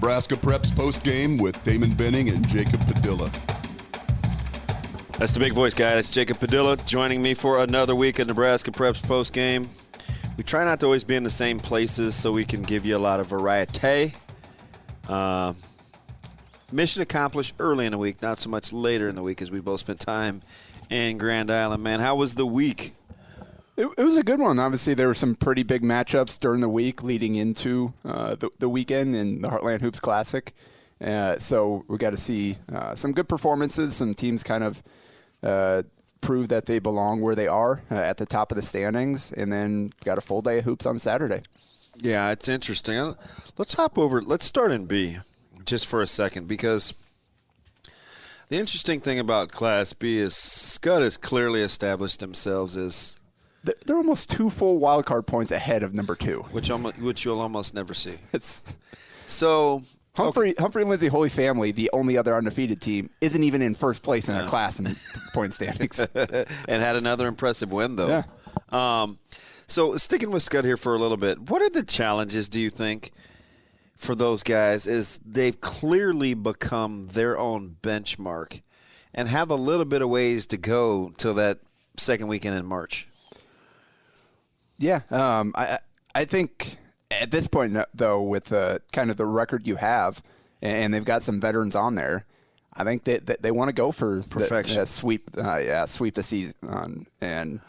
Nebraska Preps post-game with Damon Benning and Jacob Padilla. That's the big voice guy. That's Jacob Padilla joining me for another week of Nebraska Preps post-game. We try not to always be in the same places so we can give you a lot of variety. Mission accomplished early in the week, not so much later in the week as we both spent time in Grand Island. Man, how was the week? It was a good one. Obviously, there were some pretty big matchups during the week leading into the weekend in the Heartland Hoops Classic. So we got to see some good performances. Some teams kind of prove that they belong where they are at the top of the standings. And then got a full day of hoops on Saturday. Yeah, it's interesting. Let's hop over. Let's start in B just for a second, because the interesting thing about Class B is Scud has clearly established themselves as – they're almost 2 full wild card points ahead of number 2, which you'll almost never see. So Humphrey and Lindsay Holy Family, the only other undefeated team, isn't even in first place in their class in point standings, and had another impressive win though. Yeah. So sticking with Scud here for a little bit, what are the challenges, do you think, for those guys? Is they've clearly become their own benchmark and have a little bit of ways to go till that second weekend in March. Yeah, I think at this point, though, with kind of the record you have, and they've got some veterans on there, I think that they want to go for perfection, sweep the season, and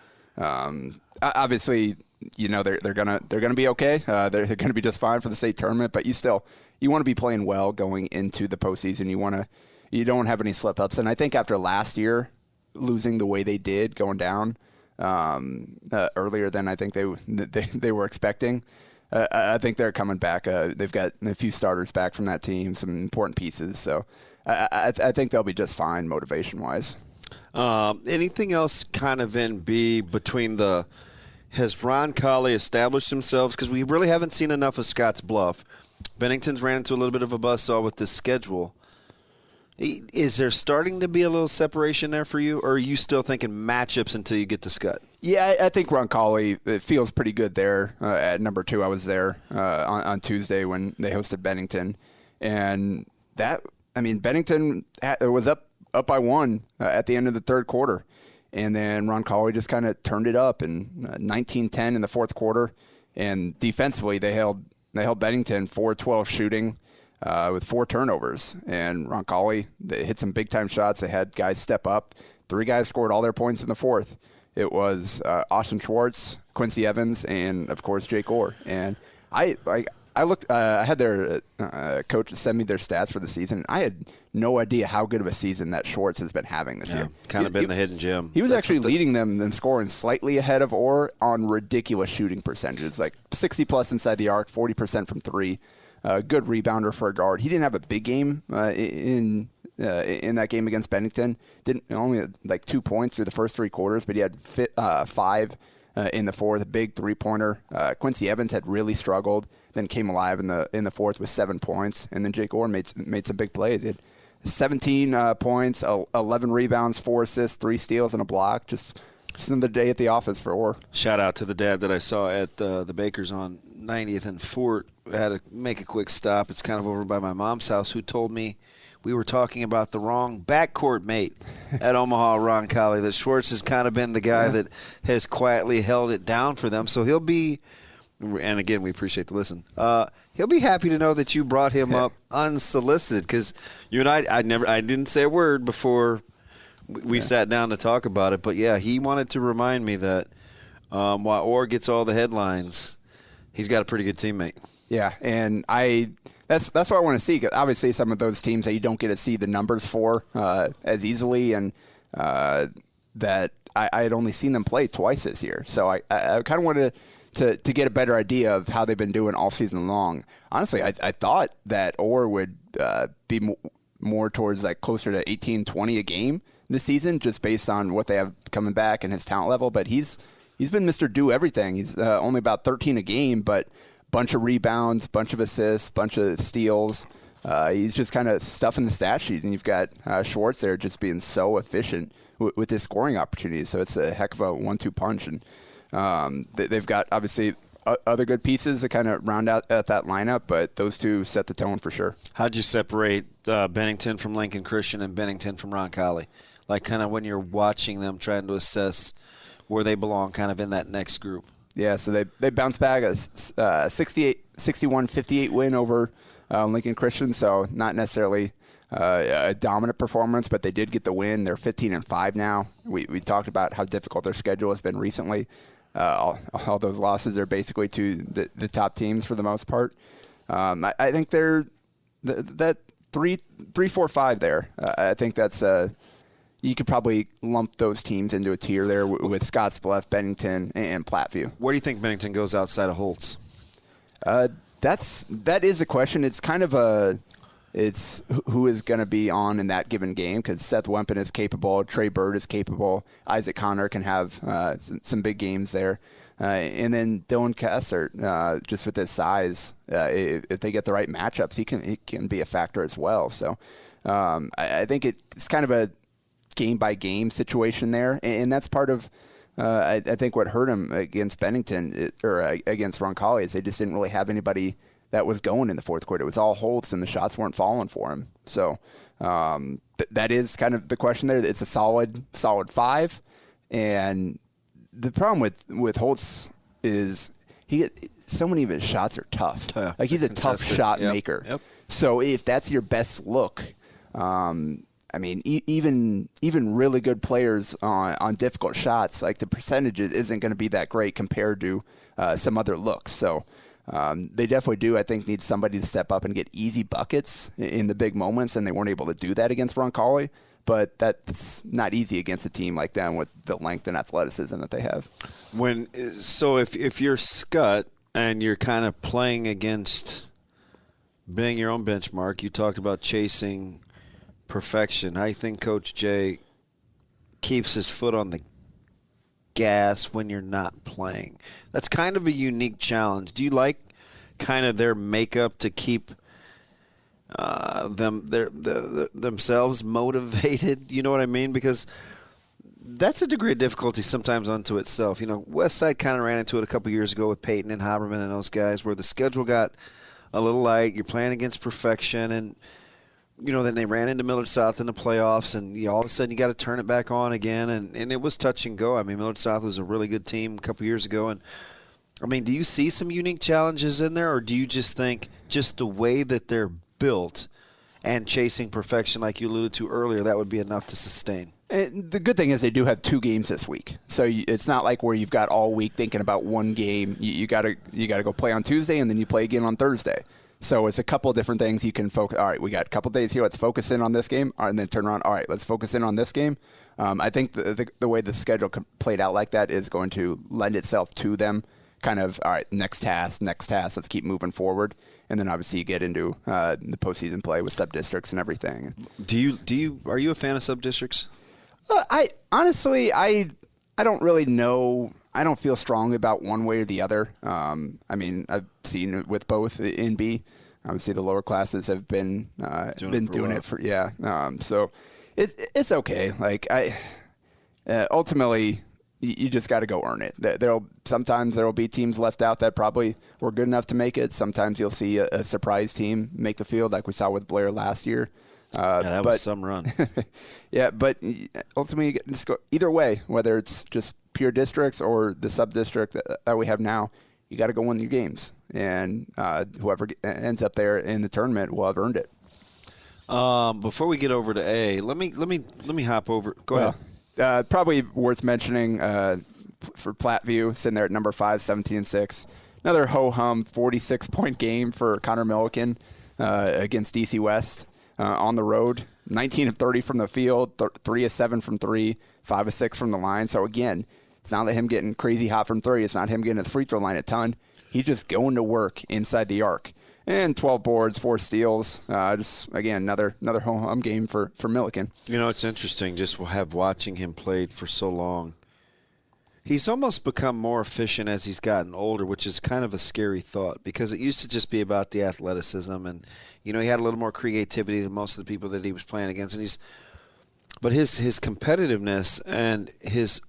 obviously, you know, they're gonna be okay. They're gonna be just fine for the state tournament, but you want to be playing well going into the postseason. You don't have any slip ups, and I think after last year losing the way they did, going down earlier than I think they were expecting. I think they're coming back. They've got a few starters back from that team, some important pieces. So I think they'll be just fine motivation-wise. Anything else kind of in B between has Ron Colley established themselves? Because we really haven't seen enough of Scott's Bluff. Bennington's ran into a little bit of a buzzsaw with this schedule. Is there starting to be a little separation there for you, or are you still thinking matchups until you get to Scott? Yeah, I think Ron Colley, it feels pretty good there at number 2. I was there on Tuesday when they hosted Bennington. And Bennington was up by 1 at the end of the third quarter. And then Ron Colley just kind of turned it up in 19-10 in the fourth quarter. And defensively, they held Bennington 4-12 shooting. With 4 turnovers. And Ron Colley, they hit some big-time shots. They had guys step up. 3 guys scored all their points in the fourth. It was Austin Schwartz, Quincy Evans, and, of course, Jake Orr. And I looked. I had their coach send me their stats for the season. I had no idea how good of a season that Schwartz has been having this year. Kind of been the hidden gem. He was actually leading them and scoring slightly ahead of Orr on ridiculous shooting percentages, like 60-plus inside the arc, 40% from 3. Good rebounder for a guard. He didn't have a big game in that game against Bennington. Only like 2 points through the first 3 quarters, but he had 5 in the fourth. A big 3-pointer. Quincy Evans had really struggled, then came alive in the fourth with 7 points, and then Jake Orr made some big plays. He had 17 points, 11 rebounds, 4 assists, 3 steals, and a block. Just another day at the office for Orr. Shout out to the dad that I saw at the Bakers on 90th and Fort. I had to make a quick stop. It's kind of over by my mom's house, who told me we were talking about the wrong backcourt mate at Omaha, Ron Colley, that Schwartz has kind of been the guy that has quietly held it down for them. So he'll be, and again, we appreciate the listen, he'll be happy to know that you brought him up unsolicited, because you and I didn't say a word before we sat down to talk about it. But, yeah, he wanted to remind me that while Orr gets all the headlines, he's got a pretty good teammate. Yeah, and that's what I want to see. 'Cause obviously, some of those teams that you don't get to see the numbers for as easily, and that I had only seen them play twice this year. So I kind of wanted to get a better idea of how they've been doing all season long. Honestly, I thought that Orr would be more towards like closer to 18, 20 a game this season, just based on what they have coming back and his talent level. But he's been Mr. Do Everything. He's only about 13 a game, but bunch of rebounds, bunch of assists, bunch of steals. He's just kind of stuffing the stat sheet, and you've got Schwartz there just being so efficient with his scoring opportunities. So it's a heck of a 1-2 punch. And they've got, obviously, other good pieces to kind of round out at that lineup, but those two set the tone for sure. How'd you separate Bennington from Lincoln Christian and Bennington from Roncalli? Like kind of when you're watching them trying to assess where they belong kind of in that next group. Yeah, so they bounced back a 61-58 win over Lincoln Christian, so not necessarily a dominant performance, but they did get the win. They're 15-5 now. We talked about how difficult their schedule has been recently. All those losses are basically to the top teams for the most part. I think they're that 3-4-5 there. I think that's you could probably lump those teams into a tier there with Scottsbluff, Bennington, and Platteview. Where do you think Bennington goes outside of Holtz? That is a question. It's kind of it's who is going to be on in that given game, because Seth Wempen is capable, Trey Bird is capable, Isaac Connor can have some big games there. And then Dylan Kessler, just with his size, if they get the right matchups, he can be a factor as well. So I think it's kind of a game-by-game situation there, and that's part of I think what hurt him against Bennington or against Roncalli is they just didn't really have anybody that was going in the fourth quarter. It was all Holtz, and the shots weren't falling for him. So that is kind of the question there. It's a solid 5, and the problem with Holtz is so many of his shots are tough. Like he's a tough shot maker. Yep. So if that's your best look, I mean, even really good players on difficult shots, like the percentage isn't going to be that great compared to some other looks. So they definitely do, I think, need somebody to step up and get easy buckets in the big moments, and they weren't able to do that against Roncalli. But that's not easy against a team like them with the length and athleticism that they have. So if you're Scott and you're kind of playing against being your own benchmark, you talked about chasing perfection. How do you think Coach Jay keeps his foot on the gas when you're not playing? That's kind of a unique challenge. Do you like kind of their makeup to keep themselves motivated? You know what I mean? Because that's a degree of difficulty sometimes unto itself. You know, Westside kind of ran into it a couple years ago with Peyton and Haberman and those guys, where the schedule got a little light. You're playing against perfection, and then they ran into Millard South in the playoffs, and all of a sudden you got to turn it back on again, and it was touch and go. I mean, Millard South was a really good team a couple years ago, and I mean, do you see some unique challenges in there, or do you just think just the way that they're built and chasing perfection, like you alluded to earlier, that would be enough to sustain? And the good thing is they do have 2 games this week, so it's not like where you've got all week thinking about one game. You gotta go play on Tuesday, and then you play again on Thursday. So it's a couple of different things you can focus. All right, we got a couple of days here. Let's focus in on this game, and then turn around. All right, let's focus in on this game. I think the way the schedule played out like that is going to lend itself to them kind of, all right, next task, let's keep moving forward. And then obviously you get into the postseason play with sub-districts and everything. Are you a fan of sub-districts? I don't really know. I don't feel strongly about one way or the other. I mean, I've seen it with both in B. Obviously, the lower classes have been doing it for so it's okay. Like ultimately, you just got to go earn it. Sometimes there will be teams left out that probably were good enough to make it. Sometimes you'll see a surprise team make the field, like we saw with Blair last year. That was some run. Yeah, but ultimately, just go either way, whether it's just pure districts or the sub-district that we have now, you got to go win your games. And whoever ends up there in the tournament will have earned it. Before we get over to A, let me hop over. Go ahead. Probably worth mentioning for Platteview, sitting there at number 5, 17-6. Another ho-hum 46-point game for Connor Milliken against DC West on the road. 19 of 30 from the field, 3 of 7 from 3, 5 of 6 from the line. So, again, it's not him getting crazy hot from 3. It's not him getting to the free throw line a ton. He's just going to work inside the arc. And 12 boards, 4 steals. Just, again, another home game for Milliken. You know, it's interesting just watching him play for so long. He's almost become more efficient as he's gotten older, which is kind of a scary thought because it used to just be about the athleticism. And, he had a little more creativity than most of the people that he was playing against. But his competitiveness and his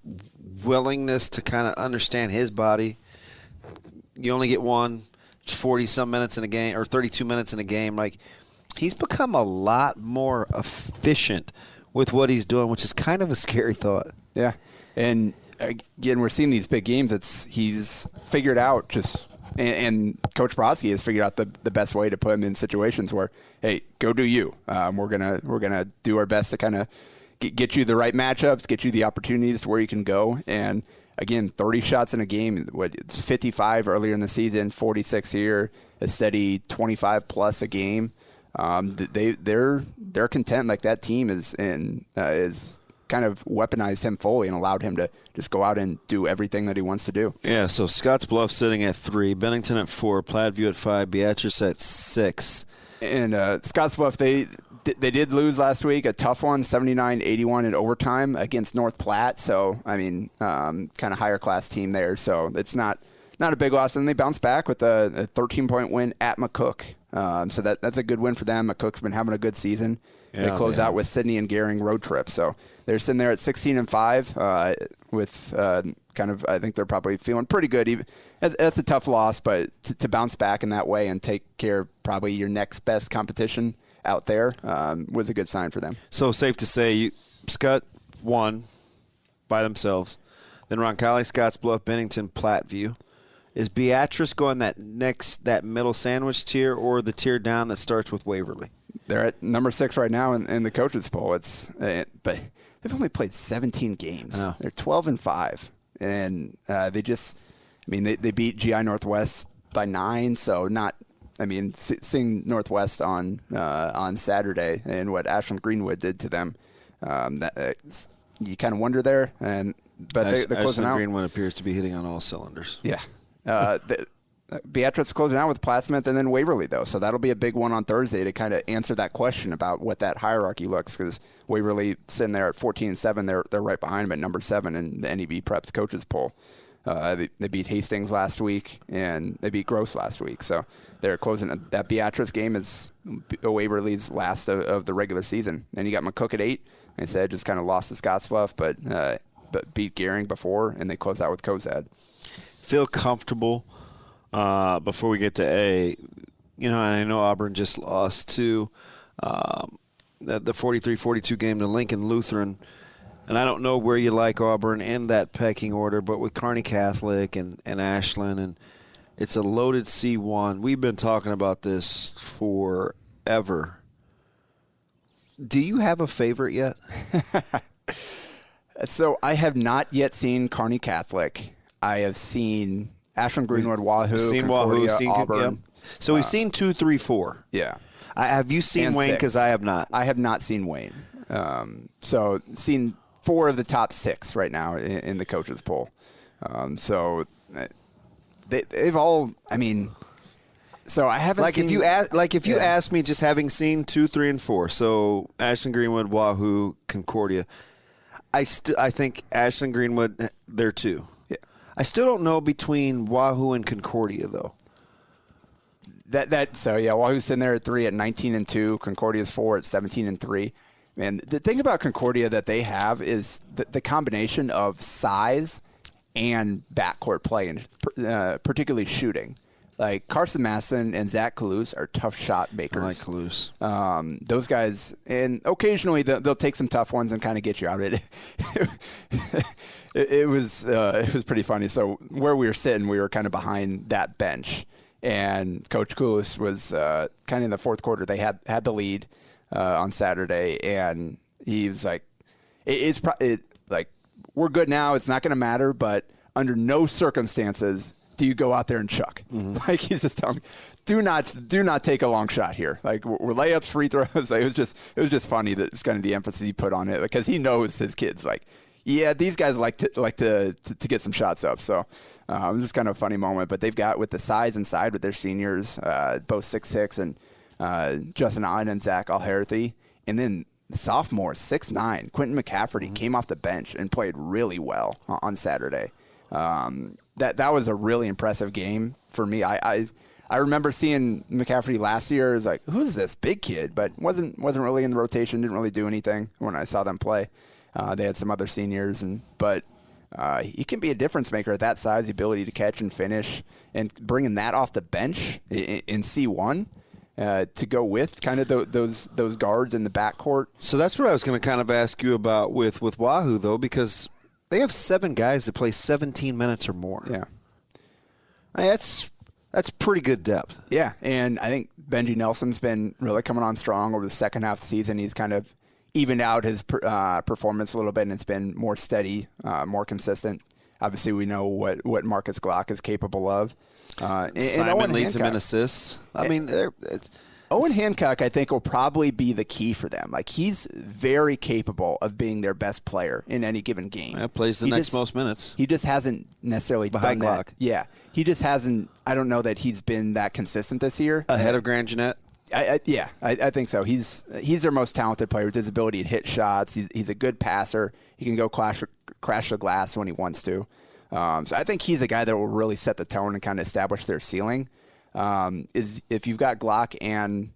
willingness to kind of understand his body, you only get one, 40-some minutes in a game or 32 minutes in a game. Like, he's become a lot more efficient with what he's doing, which is kind of a scary thought. Yeah, and again, we're seeing these big games. He's figured out and Coach Brodsky has figured out the best way to put him in situations where, hey, go do you. We're gonna do our best to kind of get you the right matchups, get you the opportunities to where you can go. And again, 30 shots in a game. It's 55 earlier in the season, 46 here, a steady 25 plus a game. They're content. Like, that team is kind of weaponized him fully and allowed him to just go out and do everything that he wants to do. Yeah, so Scottsbluff sitting at 3, Bennington at 4, Platteview at 5, Beatrice at 6. And Scottsbluff, they did lose last week, a tough one, 79-81 in overtime against North Platte. So, I mean, kind of higher class team there. So it's not a big loss. And they bounced back with a 13-point win at McCook. So that's a good win for them. McCook's been having a good season. They close out with Sidney and Gehring road trip. So they're sitting there at 16-5 with kind of, I think they're probably feeling pretty good. That's a tough loss, but to bounce back in that way and take care of probably your next best competition out there was a good sign for them. So safe to say, Scott won by themselves. Then Roncalli, Scottsbluff, Bennington, Platteview. Is Beatrice going that middle sandwich tier or the tier down that starts with Waverly? They're at number 6 right now in the coaches poll. But they've only played 17 games. Oh. They're 12-5, and they beat GI Northwest by 9. So seeing Northwest on Saturday and what Ashland Greenwood did to them, you kind of wonder there. But they're closing Ashland out. Greenwood appears to be hitting on all cylinders. Yeah. Beatrice closing out with Plattsmouth and then Waverly, though. So that'll be a big one on Thursday to kind of answer that question about what that hierarchy looks, because Waverly sitting there at 14-7. They're right behind them at number 7 in the NEB Preps coaches poll. They beat Hastings last week, and they beat Gross last week. So they're closing. That Beatrice game is Waverly's last of the regular season. Then you got McCook at 8. Like I said, just kind of lost to Scottsbluff, but beat Gehring before, and they close out with Cozad. Feel comfortable before we get to A. And I know Auburn just lost to the 43-42 game to Lincoln Lutheran. And I don't know where you like Auburn in that pecking order, but with Kearney Catholic and Ashland, and it's a loaded C1. We've been talking about this forever. Do you have a favorite yet? So I have not yet seen Kearney Catholic. I have seen Ashland Greenwood, Wahoo, Concordia, Auburn. Yep. So we've seen 2, 3, 4. Yeah. Have you seen And Wayne? 6. Because I have not. I have not seen Wayne. So seen 4 of the top 6 right now in the coaches poll. So they've all. I mean, so I haven't seen. If you ask me, just having seen 2, 3, and 4. So Ashland Greenwood, Wahoo, Concordia. I think Ashland Greenwood, they're 2. Yeah. I still don't know between Wahoo and Concordia though. Wahoo's sitting there at 3 at 19-2. Concordia's 4 at 17-3. Man, the thing about Concordia that they have is the combination of size and backcourt play, and particularly shooting. Like Carson Masson and Zach Kalous are tough shot makers. I like Kalous. Those guys, and occasionally they'll take some tough ones and kind of get you out of it. It was pretty funny. So where we were sitting, we were kind of behind that bench, and Coach Kalous was kind of in the fourth quarter. They had the lead on Saturday, and he was like, we're good now. It's not going to matter, but under no circumstances do you go out there and chuck. Mm-hmm. Like, he's just telling me, do not take a long shot here. Like, we're layups, free throws. Like, it was just funny that it's kind of the emphasis he put on it, because he knows his kids. Like, yeah, these guys like to get some shots up. So it was just kind of a funny moment. But they've got, with the size inside with their seniors, both 6'6", and Justin Allen and Zach Alherthy, and then sophomore 6'9", Quentin McCafferty came off the bench and played really well on Saturday. That was a really impressive game for me. I remember seeing McCafferty last year. I was like, who's this big kid? But wasn't really in the rotation. Didn't really do anything when I saw them play. They had some other seniors, but he can be a difference maker at that size, the ability to catch and finish, and bringing that off the bench in C1 to go with kind of those guards in the backcourt. So that's what I was going to kind of ask you about with Wahoo, though, because they have 7 guys that play 17 minutes or more. Yeah. I mean, that's pretty good depth. Yeah, and I think Benji Nelson's been really coming on strong over the second half of the season. He's kind of evened out his performance a little bit, and it's been more steady, more consistent. Obviously, we know what Marcus Glock is capable of. Simon leads him in assists. I mean, Owen Hancock, I think, will probably be the key for them. Like, he's very capable of being their best player in any given game. Yeah, plays the next most minutes. He just hasn't necessarily behind done Glock. that. Yeah, he just hasn't. I don't know that he's been that consistent this year. Ahead of Grand Jeanette? I think so. He's their most talented player with his ability to hit shots. He's a good passer. He can go crash the glass when he wants to. So I think he's a guy that will really set the tone and kind of establish their ceiling. Is if you've got Glock and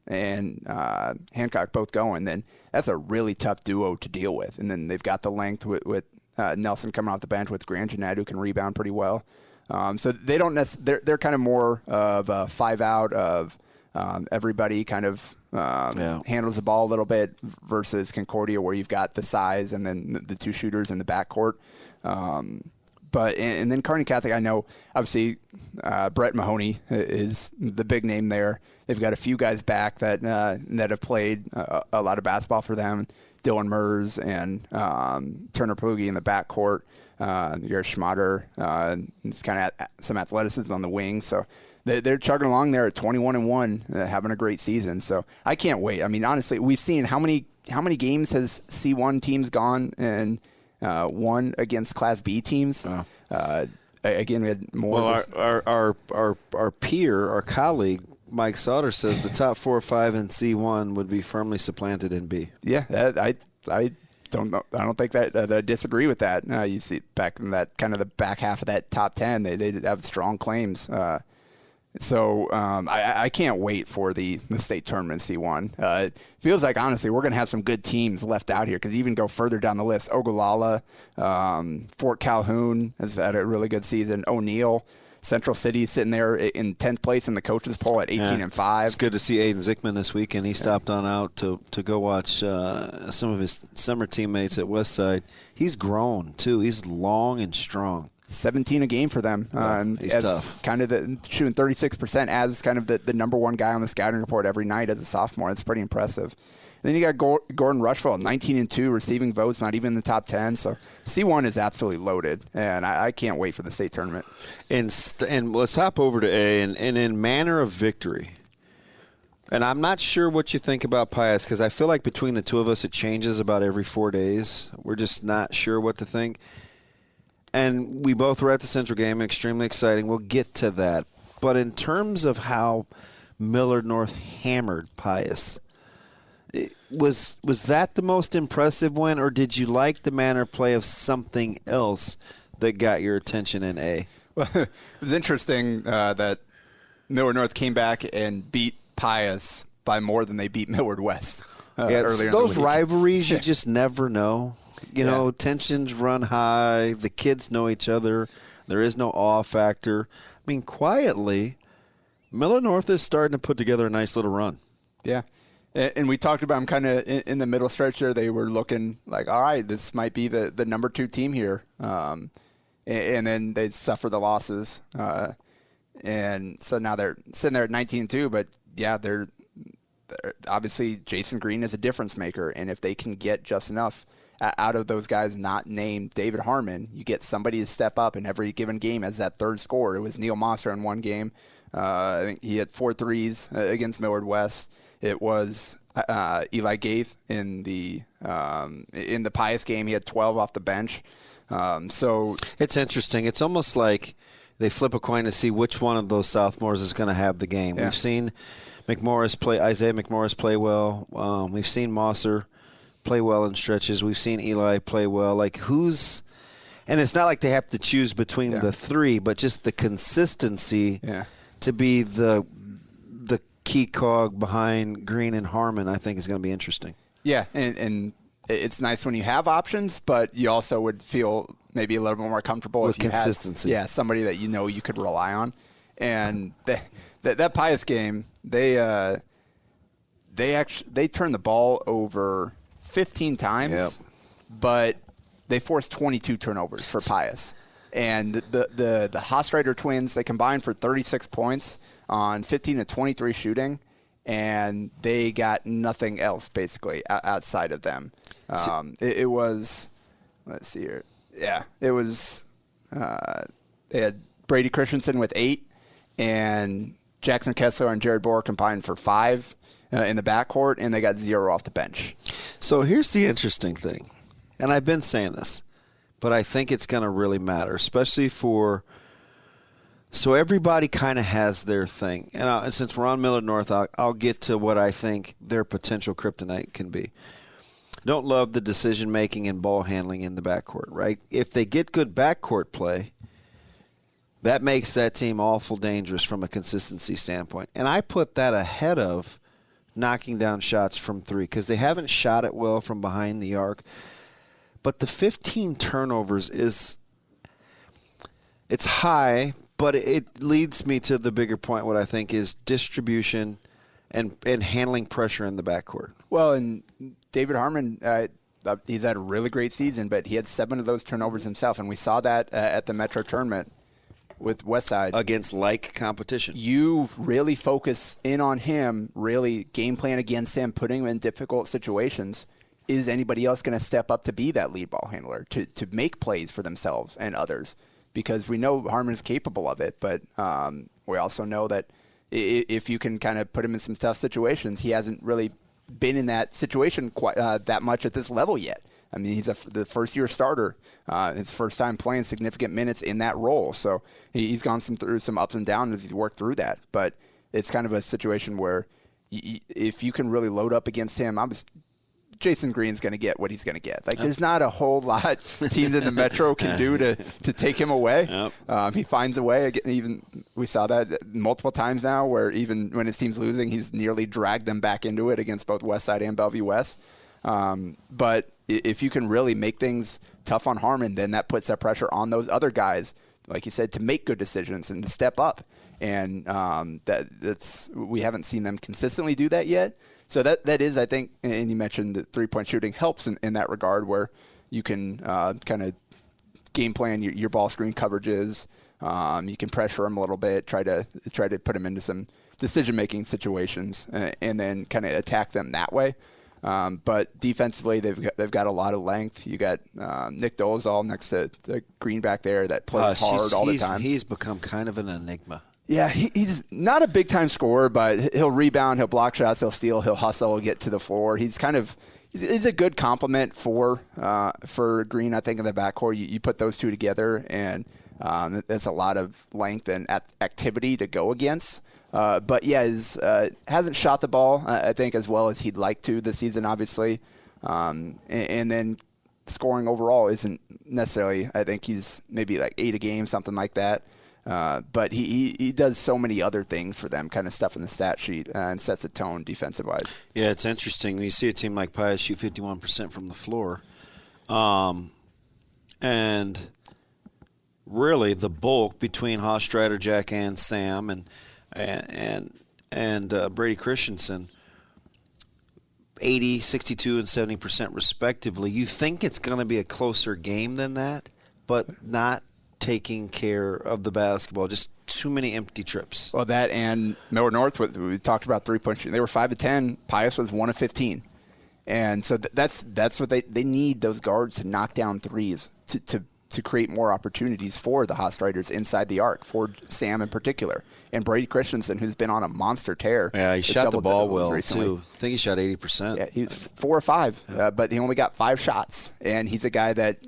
Hancock both going, then that's a really tough duo to deal with. And then they've got the length with Nelson coming off the bench with Grand Jeanette, who can rebound pretty well. So they don't they're kind of more of a 5-out of everybody kind of handles the ball a little bit versus Concordia, where you've got the size and then the 2 shooters in the backcourt. But and then Kearney Catholic, I know obviously Brett Mahoney is the big name there. They've got a few guys back that have played a lot of basketball for them. Dylan Mers and Turner Poogie in the backcourt. Your Schmatter, it's kind of some athleticism on the wing. So they're chugging along there at 21-1, having a great season. So I can't wait. I mean, honestly, we've seen how many games has C1 teams gone and won against Class B teams. Again, we had more. Well, our peer, our colleague, Mike Sauter says the top 4 or 5 in C1 would be firmly supplanted in B. Yeah, I don't know. I don't think that I disagree with that. You see back in that kind of the back half of that top 10, they have strong claims. So I can't wait for the state tournament C1. It feels like, honestly, we're going to have some good teams left out here, because even go further down the list, Ogallala, Fort Calhoun has had a really good season. O'Neill, Central City sitting there in 10th place in the coaches poll at 18-5. It's good to see Aiden Zickman this weekend. He stopped on out to go watch some of his summer teammates at Westside. He's grown, too. He's long and strong. 17 a game for them. He's as tough. Kind of shooting 36% as kind of the number 1 guy on the scouting report every night as a sophomore. It's pretty impressive. And then you got Gordon Rushville, 19-2, receiving votes, not even in the top 10. So C1 is absolutely loaded, and I can't wait for the state tournament. And let's hop over to A. And in manner of victory, and I'm not sure what you think about Pius, because I feel like between the two of us it changes about every 4 days. We're just not sure what to think. And we both were at the Central game, extremely exciting. We'll get to that. But in terms of how Millard North hammered Pius, was that the most impressive win, or did you like the manner of play of something else that got your attention in A? Well, it was interesting that Millard North came back and beat Pius by more than they beat Millard West earlier. Those rivalries, you just never know. You know, tensions run high. The kids know each other. There is no awe factor. I mean, quietly, Millard North is starting to put together a nice little run. Yeah. And we talked about them kind of in the middle stretch there. They were looking like, all right, this might be the number 2 team here. And then they suffer the losses. And so now they're sitting there at 19-2. But, yeah, they're obviously Jason Green is a difference maker. And if they can get just enough out of those guys not named David Harmon, you get somebody to step up in every given game as that third scorer. It was Neil Monster in one game. I think he had 4 threes against Millard West. It was Eli Gaith in the Pius game. He had 12 off the bench. So it's interesting. It's almost like they flip a coin to see which one of those sophomores is going to have the game. Yeah. We've seen Isaiah McMorris play well. We've seen Mosser play well in stretches. We've seen Eli play well. Like, who's – and it's not like they have to choose between the 3, but just the consistency to be the key cog behind Green and Harmon, I think, is going to be interesting. Yeah, and it's nice when you have options, but you also would feel maybe a little bit more comfortable with if you consistency. had somebody that you could rely on. And that Pius game, they turned the ball over 15 times, but they forced 22 turnovers for Pius. And the Hostreiter twins, they combined for 36 points on 15 to 23 shooting, and they got nothing else basically outside of them. It was, let's see here. Yeah, it was, they had Brady Christensen with 8, and Jackson Kessler and Jared Bohr combined for 5 in the backcourt, and they got 0 off the bench. So here's the interesting thing, and I've been saying this, but I think it's going to really matter, especially so everybody kind of has their thing. And since we're on Millard North, I'll get to what I think their potential kryptonite can be. Don't love the decision-making and ball handling in the backcourt, right? If they get good backcourt play, that makes that team awful dangerous from a consistency standpoint. And I put that ahead of knocking down shots from 3 because they haven't shot it well from behind the arc. But the 15 turnovers it's high, but it leads me to the bigger point, what I think is distribution and handling pressure in the backcourt. Well, and David Harmon, he's had a really great season, but he had 7 of those turnovers himself, and we saw that at the Metro tournament with Westside. Against like competition. You really focus in on him, really game plan against him, putting him in difficult situations. Is anybody else going to step up to be that lead ball handler, to make plays for themselves and others? Because we know Harmon is capable of it, but we also know that if you can kind of put him in some tough situations, he hasn't really been in that situation quite that much at this level yet. I mean, he's the first-year starter. His first time playing significant minutes in that role. So he's gone through some ups and downs as he's worked through that. But it's kind of a situation where if you can really load up against him, Jason Green's going to get what he's going to get. Like, there's not a whole lot teams in the Metro can do to take him away. Yep. He finds a way. Even we saw that multiple times now, where even when his team's losing, he's nearly dragged them back into it against both Westside and Bellevue West. But if you can really make things tough on Harmon, then that puts that pressure on those other guys, like you said, to make good decisions and to step up. And that's we haven't seen them consistently do that yet. So that is, I think, and you mentioned that three-point shooting helps in that regard, where you can kind of game plan your ball screen coverages. You can pressure them a little bit, try to put them into some decision-making situations, and then kind of attack them that way. But defensively, they've got a lot of length. You got Nick Dolezal next to Green back there that plays hard all the time. He's become kind of an enigma. Yeah, he's not a big-time scorer, but he'll rebound, he'll block shots, he'll steal, he'll hustle, he'll get to the floor. He's a good complement for Green, I think, in the backcourt. You put those two together, and there's a lot of length and activity to go against. But yeah, hasn't shot the ball, I think, as well as he'd like to this season, obviously. And then scoring overall isn't necessarily, I think he's maybe like 8 a game, something like that. But he does so many other things for them, kind of stuff in the stat sheet, and sets the tone defensive-wise. Yeah, it's interesting. When you see a team like Pius shoot 51% from the floor, and really the bulk between Hostreiter, Jack, and Sam, and Brady Christensen, 80, 62, and 70% respectively. You think it's going to be a closer game than that, but not taking care of the basketball. Just too many empty trips. Well, that and Millard North, we talked about three-point shooting. They were 5 of 10. Pius was 1 of 15. And so that's what they need, those guards to knock down threes to create more opportunities for the Hostreiters inside the arc, for Sam in particular. And Brady Christensen, who's been on a monster tear. Yeah, he shot the ball well, recently. too. I think he shot 80%. Yeah, he was 4 or 5, but he only got 5 shots. And he's a guy that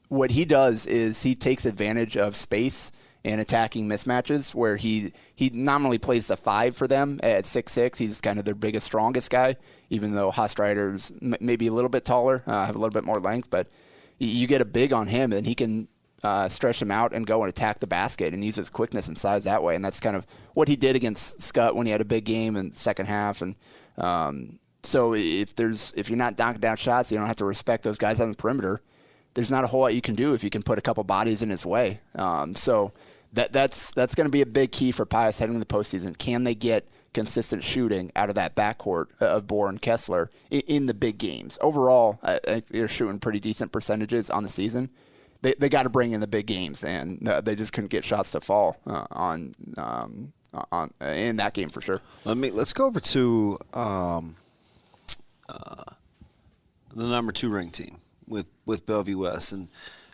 what he does is he takes advantage of space and attacking mismatches, where he nominally plays the 5 for them at 6'6". He's kind of their biggest, strongest guy, even though Hostreiter's maybe a little bit taller, have a little bit more length. But you get a big on him, and he can stretch him out and go and attack the basket and use his quickness and size that way. And that's kind of what he did against Scott when he had a big game in the second half. And so if you're not knocking down shots, you don't have to respect those guys on the perimeter. there's not a whole lot you can do if you can put a couple bodies in his way. So that's going to be a big key for Pius heading into the postseason. Can they get consistent shooting out of that backcourt of Bohr and Kessler in the big games? Overall, they're shooting pretty decent percentages on the season. They got to bring in the big games, and they just couldn't get shots to fall on in that game for sure. Let's go over to the number 2 ranked team with Bellevue West, and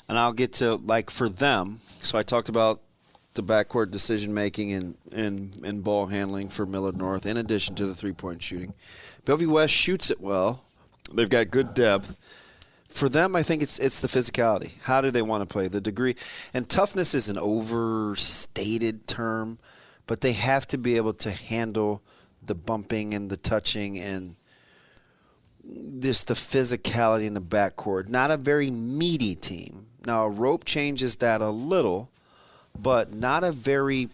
I'll get to, like, for them. So I talked about the backcourt decision making and ball handling for Millard North, in addition to the 3-point shooting. Bellevue West shoots it well. They've got good depth. For them, I think it's the physicality. How do they want to play? The degree. And toughness is an overstated term, but they have to be able to handle the bumping and the touching and just the physicality in the backcourt. Not a very meaty team. Now, a rope changes that a little, but not a very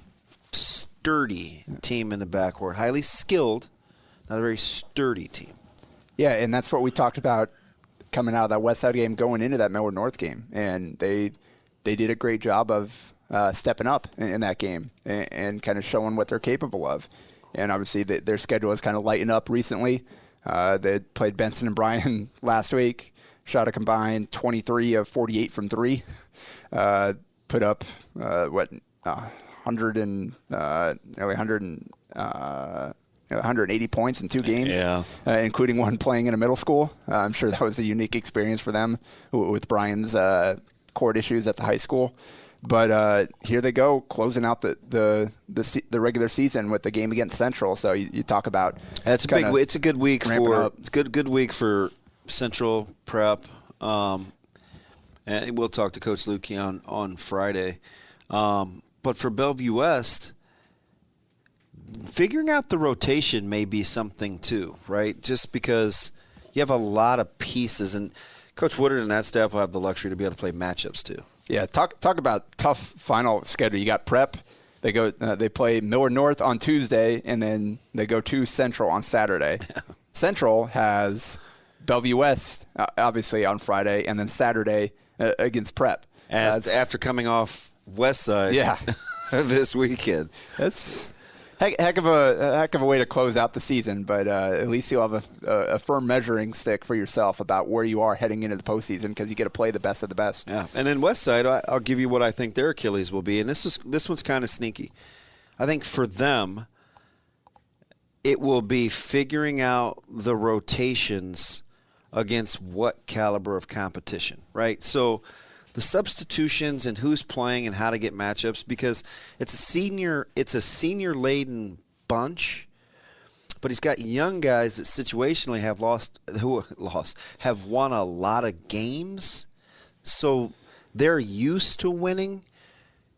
sturdy team in the backcourt. Highly skilled, not a very sturdy team. Yeah, and that's what we talked about coming out of that West Side game, going into that Millard North game, and they did a great job of stepping up in that game and kind of showing what they're capable of. And obviously their schedule has kind of lightened up recently. They played Benson and Bryan last week, shot a combined 23 of 48 from 3, put up 180 points in 2 games, including one playing in a middle school. I'm sure that was a unique experience for them with Brian's court issues at the high school. But here they go, closing out the regular season with the game against Central. So you talk about it's a good week for good week for Central prep. And we'll talk to Coach Lukey on Friday. But for Bellevue West, figuring out the rotation may be something too, right? Just because you have a lot of pieces, and Coach Woodard and that staff will have the luxury to be able to play matchups too. Yeah, talk about tough final schedule. You got prep. They go. They play Millard North on Tuesday, and then they go to Central on Saturday. Central has Bellevue West obviously on Friday, and then Saturday against prep. After coming off West Side, this weekend. That's heck of a way to close out the season, but at least you'll have a firm measuring stick for yourself about where you are heading into the postseason, because you get to play the best of the best. Yeah, and then West Side, I'll give you what I think their Achilles will be, and this one's kind of sneaky. I think for them, it will be figuring out the rotations against what caliber of competition, right? So the substitutions and who's playing and how to get matchups, because it's a senior laden bunch, but he's got young guys that situationally have won a lot of games, so they're used to winning.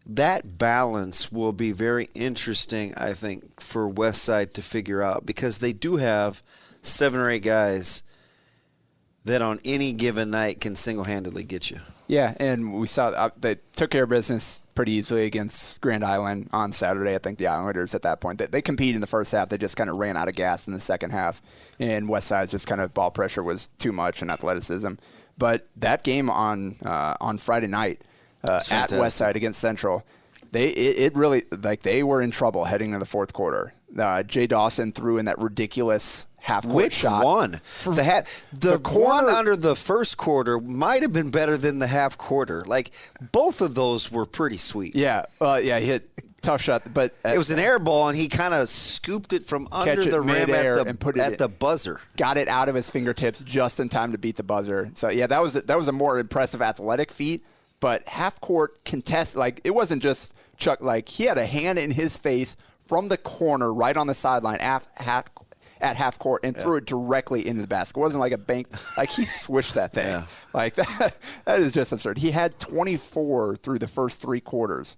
That balance will be very interesting, I think, for West Side to figure out, because they do have 7 or 8 guys that on any given night can single-handedly get you. Yeah, and we saw they took care of business pretty easily against Grand Island on Saturday. I think the Islanders at that point, they competed in the first half. They just kind of ran out of gas in the second half, and West Side's just kind of ball pressure was too much and athleticism. But that game on Friday night at West Side against Central, it really, like, they were in trouble heading into the fourth quarter. Jay Dawson threw in that ridiculous half-court shot. Which one? The one under the first quarter might have been better than the half quarter. Like, both of those were pretty sweet. Yeah, he hit tough shot, but it was an air ball, and he kind of scooped it from under the rim at the buzzer. Got it out of his fingertips just in time to beat the buzzer. So yeah, that was a more impressive athletic feat. But half-court contest, like, it wasn't just Chuck. Like, he had a hand in his face from the corner right on the sideline at half court and threw it directly into the basket. It wasn't like a bank. Like, he swished that thing. Yeah. Like, that is just absurd. He had 24 through the first 3 quarters.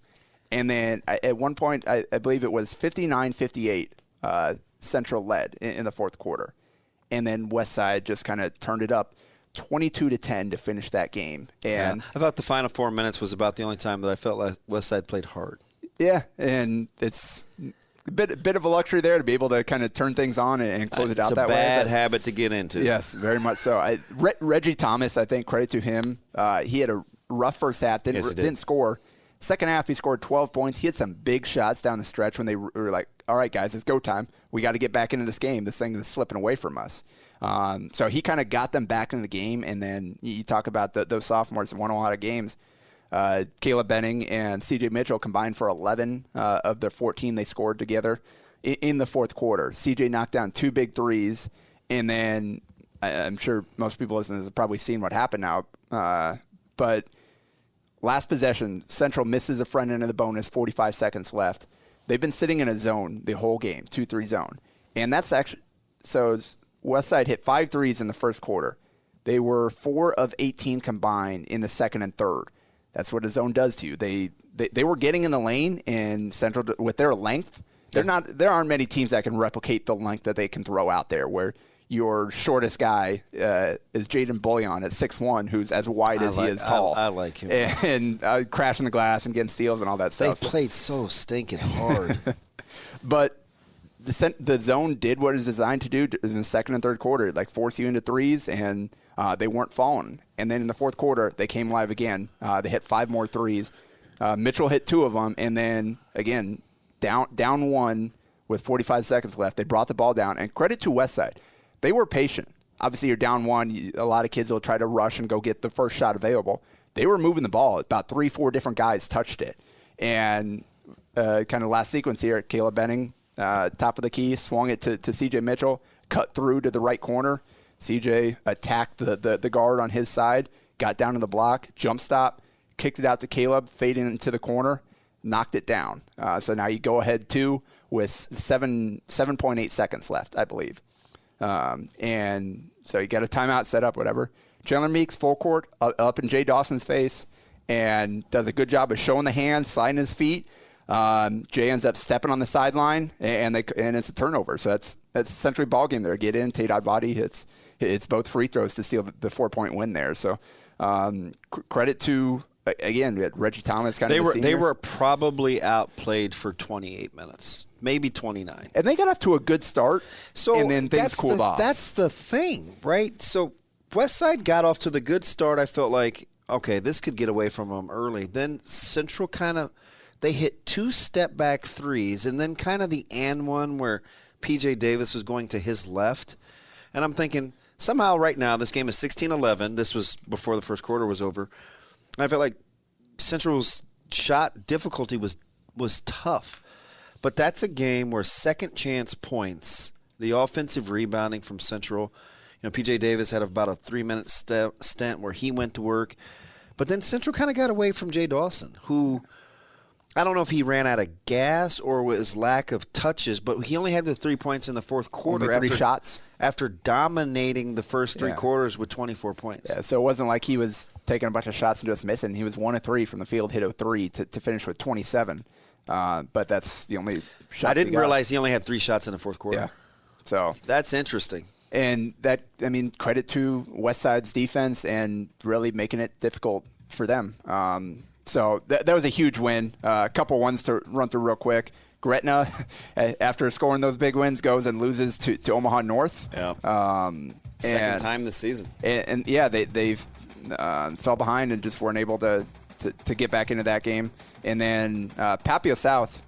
And then at one point, I believe it was 59-58, Central led in the fourth quarter. And then West Side just kind of turned it up 22-10 to finish that game. And I thought the final 4 minutes was about the only time that I felt like West Side played hard. Yeah, and it's bit of a luxury there to be able to kind of turn things on and close it out that way. It's a bad habit to get into. Yes, very much so. Reggie Thomas, I think, credit to him. He had a rough first half, didn't score. Second half, he scored 12 points. He had some big shots down the stretch when they were like, all right, guys, it's go time. We got to get back into this game. This thing is slipping away from us. So he kind of got them back in the game, and then you talk about those sophomores that won a lot of games. Caleb Benning and C.J. Mitchell combined for 11 of the 14 they scored together in the fourth quarter. C.J. knocked down 2 big threes, and then I'm sure most people listening have probably seen what happened now, but last possession, Central misses a front end of the bonus, 45 seconds left. They've been sitting in a zone the whole game, 2-3 zone. And that's actually – so Westside hit 5 threes in the first quarter. They were 4 of 18 combined in the second and third. That's what a zone does to you. They were getting in the lane, and Central, with their length, there aren't many teams that can replicate the length that they can throw out there, where your shortest guy is Jaden Bullion at 6'1", who's as wide as he is tall. I like him. And crashing the glass and getting steals and all that stuff. They played so stinking hard. But the zone did what it was designed to do in the second and third quarter, like force you into threes, and they weren't falling. And then in the fourth quarter, they came live again. They hit 5 more threes. Mitchell hit 2 of them, and then, again, down 1 with 45 seconds left. They brought the ball down, and credit to Westside. They were patient. Obviously, you're down 1. A lot of kids will try to rush and go get the first shot available. They were moving the ball. About 3-4 different guys touched it. And kind of last sequence here, Caleb Benning, top of the key, swung it to C.J. Mitchell, cut through to the right corner. C.J. attacked the guard on his side, got down to the block, jump stop, kicked it out to Caleb, fading into the corner, knocked it down. So now you go ahead 2 with 7.8 seconds left, I believe. And so you got a timeout set up, whatever. Chandler Meeks, full court, up in Jay Dawson's face, and does a good job of showing the hands, sliding his feet. Jay ends up stepping on the sideline, and it's a turnover. So that's a Century ball game there. Get in, Tate Body hits both free throws to steal the 4-point win there. So credit to, again, Reggie Thomas. They were probably outplayed for 28 minutes. Maybe 29. And they got off to a good start, and then things cooled off. That's the thing, right? So Westside got off to the good start. I felt like, okay, this could get away from them early. Then Central they hit 2 step-back threes, and then kind of the and one where P.J. Davis was going to his left. And I'm thinking, somehow right now, this game is 16-11. This was before the first quarter was over. I felt like Central's shot difficulty was tough. But that's a game where second chance points, the offensive rebounding from Central, P.J. Davis had about a 3-minute stint where he went to work. But then Central kind of got away from Jay Dawson, who I don't know if he ran out of gas or was lack of touches, but he only had the 3 points in the fourth quarter. Only 3 shots. After dominating the first 3 quarters with 24 points. Yeah, so it wasn't like he was taking a bunch of shots and just missing. He was 1 of 3 from the field, hit 3 to finish with 27. But that's the only shot. I didn't realize he only had 3 shots in the fourth quarter. Yeah. So that's interesting. And credit to Westside's defense and really making it difficult for them. So that was a huge win. A couple ones to run through real quick. Gretna, after scoring those big wins, goes and loses to Omaha North. Yeah. Second time this season. And they've fell behind and just weren't able to get back into that game. And then Papio South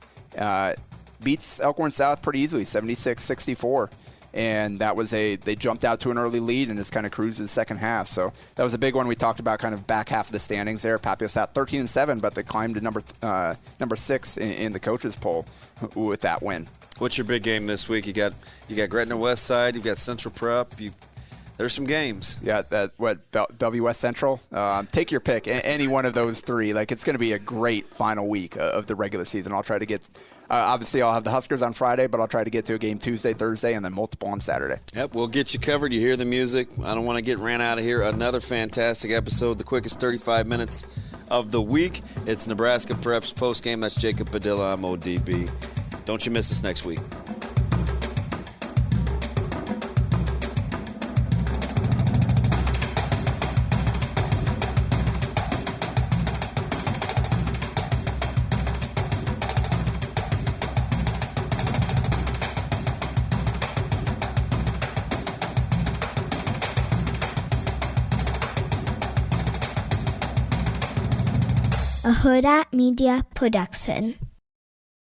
beats Elkhorn South pretty easily, 76-64. And that was they jumped out to an early lead and just kind of cruised the second half. So that was a big one. We talked about kind of back half of the standings there. Papio South 13-7, but they climbed to number 6 in the coaches poll with that win. What's your big game this week? You got Gretna West Side, you got Central Prep. There's some games. Yeah, Bellevue West Central. Take your pick, any one of those 3. Like, it's going to be a great final week of the regular season. I'll try to get. Obviously, I'll have the Huskers on Friday, but I'll try to get to a game Tuesday, Thursday, and then multiple on Saturday. Yep, we'll get you covered. You hear the music. I don't want to get ran out of here. Another fantastic episode, the quickest 35 minutes of the week. It's Nebraska Preps postgame. That's Jacob Padilla. I'm ODB. Don't you miss us next week. a Hurrdat Media Production.